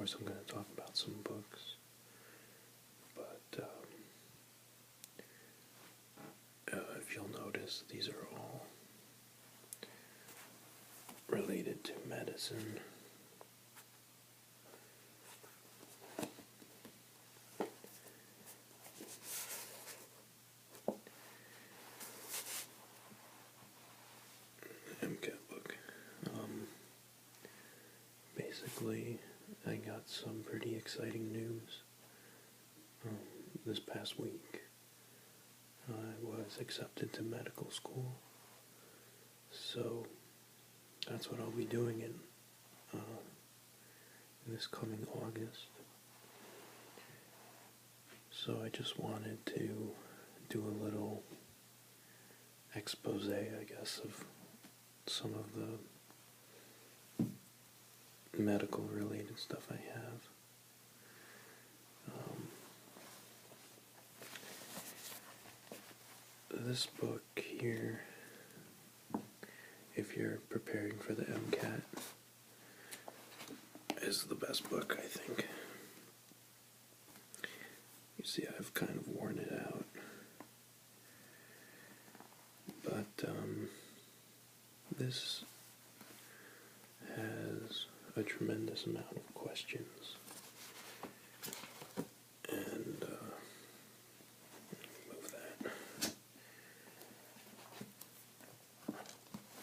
course, I'm going to talk about some books, but if you'll notice, these are all related to medicine. MCAT book. Basically, I got some pretty exciting news this past week. I was accepted to medical school, so that's what I'll be doing in this coming August. So I just wanted to do a little expose, I guess, of some of the medical related stuff I have. This book here, if you're preparing for the MCAT, is the best book, I think. You see, I've kind of worn it out. But this has a tremendous amount of questions. And move that.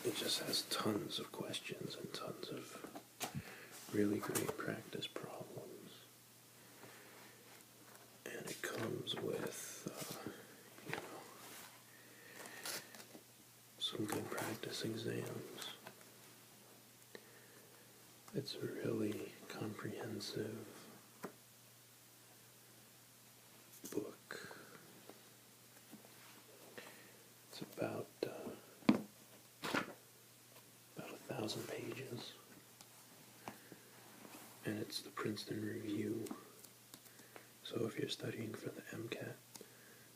It just has tons of questions and tons of really great practice problems. And it comes with, some good practice exams. It's a really comprehensive book. It's about 1,000 pages, and it's the Princeton Review. So if you're studying for the MCAT,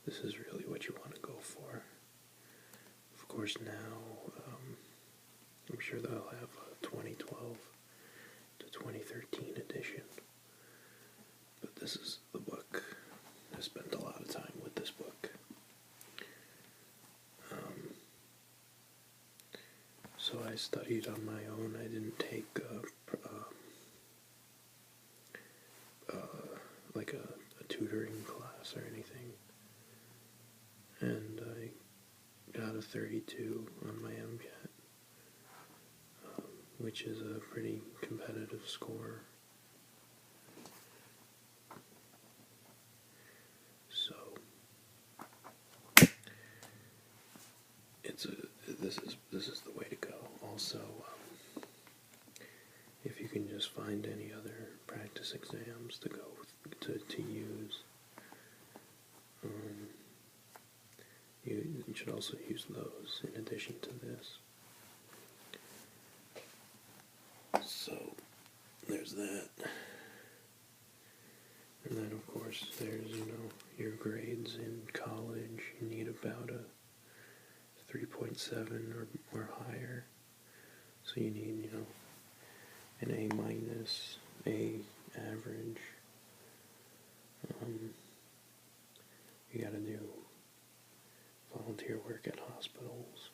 this is really what you want to go for. Of course, now I'm sure they'll have a 2012 to 2013 edition, but this is the book. I spent a lot of time with this book. So I studied on my own. I didn't take like a tutoring class or anything, and I got a 32 on my MCAT, which is a pretty competitive score. So this is the way to go. Also, if you can just find any other practice exams to go to use, you should also use those in addition to this. So there's that. And then of course there's, your grades in college. You need about a 3.7 or higher. So you need, an A minus, A average. You gotta do volunteer work at hospitals.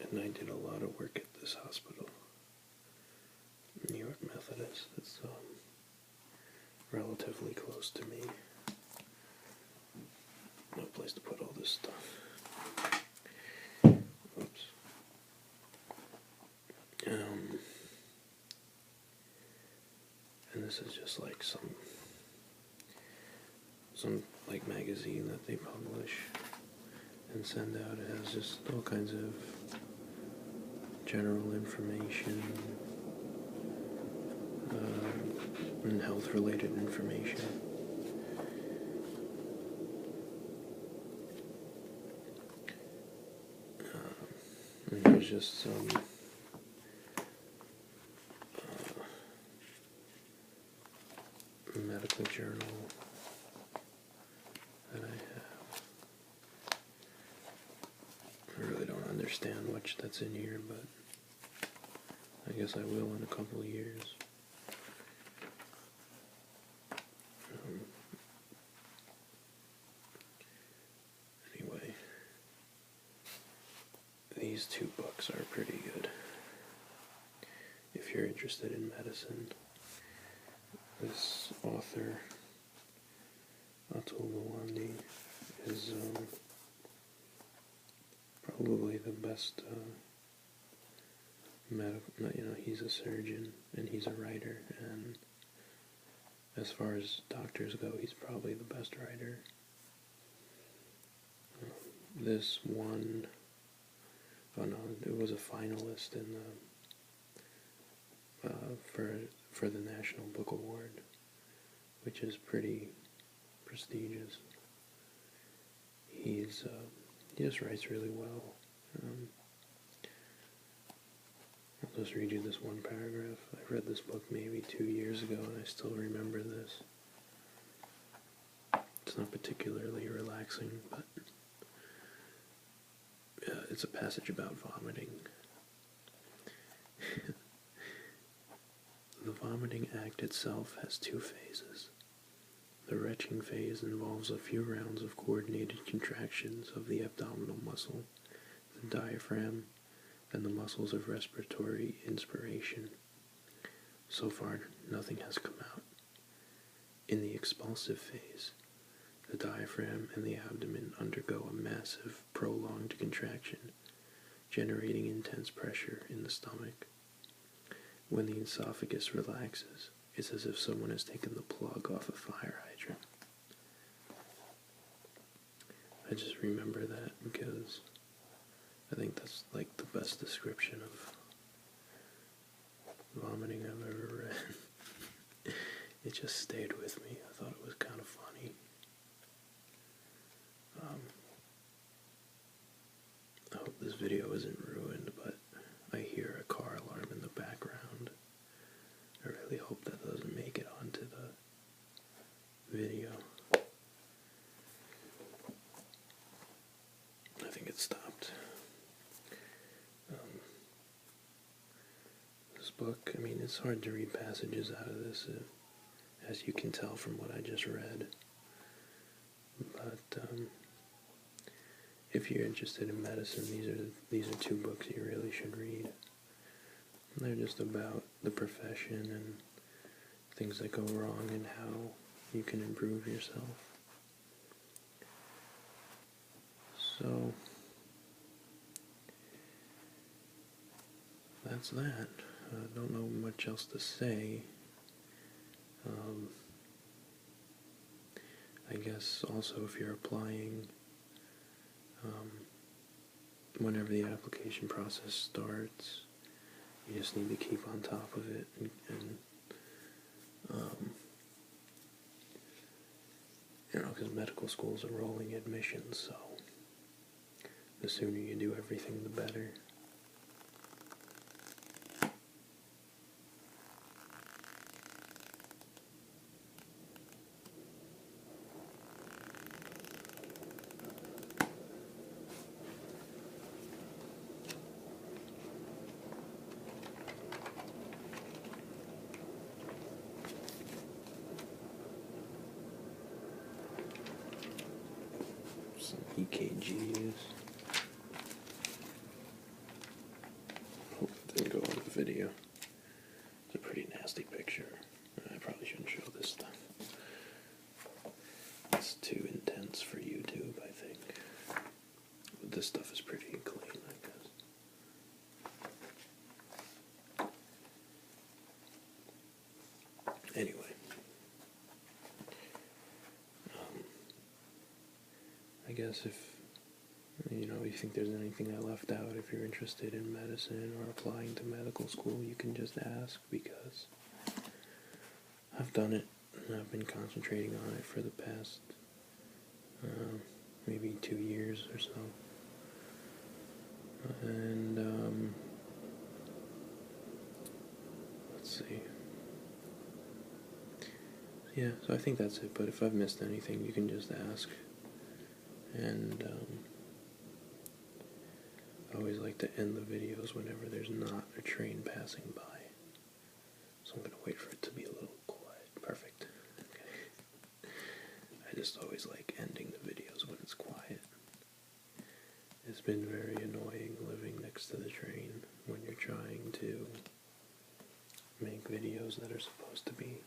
And I did a lot of work at this hospital, New York Methodist. It's relatively close to me. No place to put all this stuff. Oops. And this is just like some like magazine that they publish and send out. It has just all kinds of general information and health-related information. And there's just some medical journal that I have. I really don't understand much that's in here, but I guess I will in a couple of years. Anyway, these two books are pretty good. If you're interested in medicine, this author, Atul Gawande, is probably the best he's a surgeon and he's a writer, and as far as doctors go, he's probably the best writer. This won, it was a finalist in the for the National Book Award, which is pretty prestigious. He just writes really well. I'll just read you this one paragraph. I read this book maybe 2 years ago, and I still remember this. It's not particularly relaxing, but it's a passage about vomiting. The vomiting act itself has 2 phases. The retching phase involves a few rounds of coordinated contractions of the abdominal muscle, the diaphragm, and the muscles of respiratory inspiration. So far, nothing has come out. In the expulsive phase, the diaphragm and the abdomen undergo a massive, prolonged contraction, generating intense pressure in the stomach. When the esophagus relaxes, it's as if someone has taken the plug off a fire hydrant. I just remember that because I think that's like the best description of vomiting I've ever read. It just stayed with me. I thought it was kind of funny. I hope this video isn't ruined, but I hear a car alarm in the background. I really hope that doesn't make it onto the video. I think it stopped. This book, I mean, it's hard to read passages out of this, as you can tell from what I just read. But if you're interested in medicine, these are 2 books you really should read. They're just about the profession and things that go wrong and how you can improve yourself. So, that's that. I don't know much else to say. I guess also if you're applying, whenever the application process starts, you just need to keep on top of it and because medical schools are rolling admissions, so the sooner you do everything, the better. Some EKGs. Hope it didn't go on the video. It's a pretty nasty picture. I probably shouldn't show this stuff. It's too intense for YouTube, I think. But this stuff is pretty clean, I guess. Anyway. I guess if you think there's anything I left out, if you're interested in medicine or applying to medical school, you can just ask, because I've done it and I've been concentrating on it for the past maybe 2 years or so. And let's see. Yeah, so I think that's it, but if I've missed anything, you can just ask. And I always like to end the videos whenever there's not a train passing by. So I'm going to wait for it to be a little quiet. Perfect. Okay. I just always like ending the videos when it's quiet. It's been very annoying living next to the train when you're trying to make videos that are supposed to be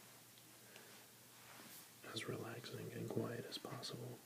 as relaxing and quiet as possible.